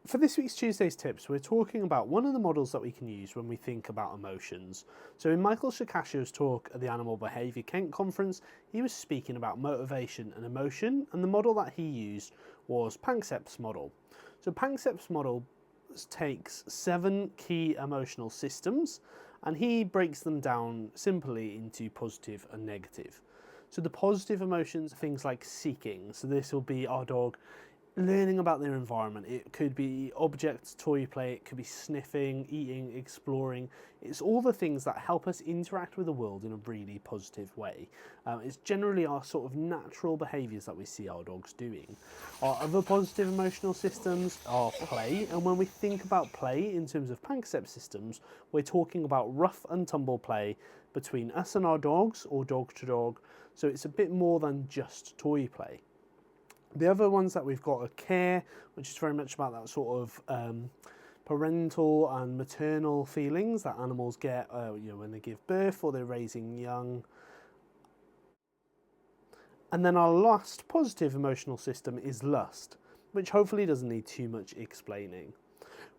For this week's Tuesday's Tips, we're talking about one of the models that we can use when we think about emotions. So in Michael Shikashio's talk at the Animal Behaviour Kent conference, he was speaking about motivation and emotion, and the model that he used was Panskepps' model. So Panskepps' model takes 7 key emotional systems, and he breaks them down simply into positive and negative. So the positive emotions are things like seeking. So this will be our dog learning about their environment. It could be objects, toy play, it could be sniffing, eating, exploring. It's all the things that help us interact with the world in a really positive way. It's generally our sort of natural behaviours that we see our dogs doing. Our other positive emotional systems are play, and when we think about play in terms of Panksepp systems, we're talking about rough and tumble play between us and our dogs, or dog to dog, so it's a bit more than just toy play. The other ones that we've got are care, which is very much about that sort of parental and maternal feelings that animals get when they give birth or they're raising young. And then our last positive emotional system is lust, which hopefully doesn't need too much explaining.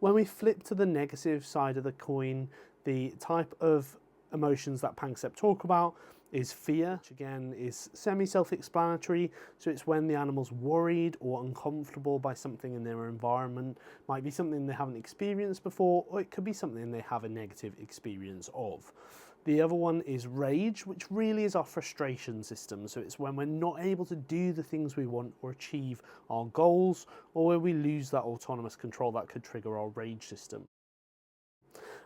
When we flip to the negative side of the coin, the type of emotions that Panksepp talk about is fear, which again is semi-self-explanatory. So it's when the animal's worried or uncomfortable by something in their environment. Might be something they haven't experienced before, or it could be something they have a negative experience of. The other one is rage, which really is our frustration system. So it's when we're not able to do the things we want or achieve our goals, or where we lose that autonomous control that could trigger our rage system.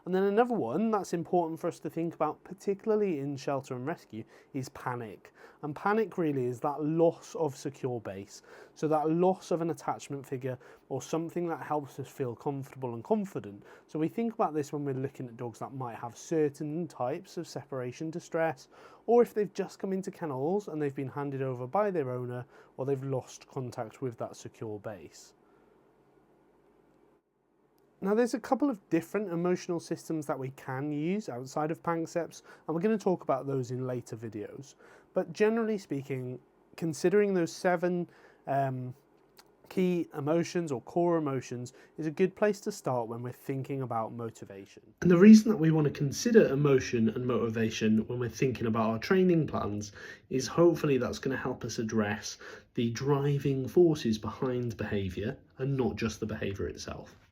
And then another one that's important for us to think about, particularly in shelter and rescue, is panic. And panic really is that loss of secure base. So that loss of an attachment figure or something that helps us feel comfortable and confident. So we think about this when we're looking at dogs that might have certain types of separation distress, or if they've just come into kennels and they've been handed over by their owner, or they've lost contact with that secure base. Now there's a couple of different emotional systems that we can use outside of Panksepp, and we're going to talk about those in later videos. But generally speaking, considering those 7 key emotions or core emotions is a good place to start when we're thinking about motivation. And the reason that we want to consider emotion and motivation when we're thinking about our training plans is hopefully that's going to help us address the driving forces behind behaviour and not just the behaviour itself.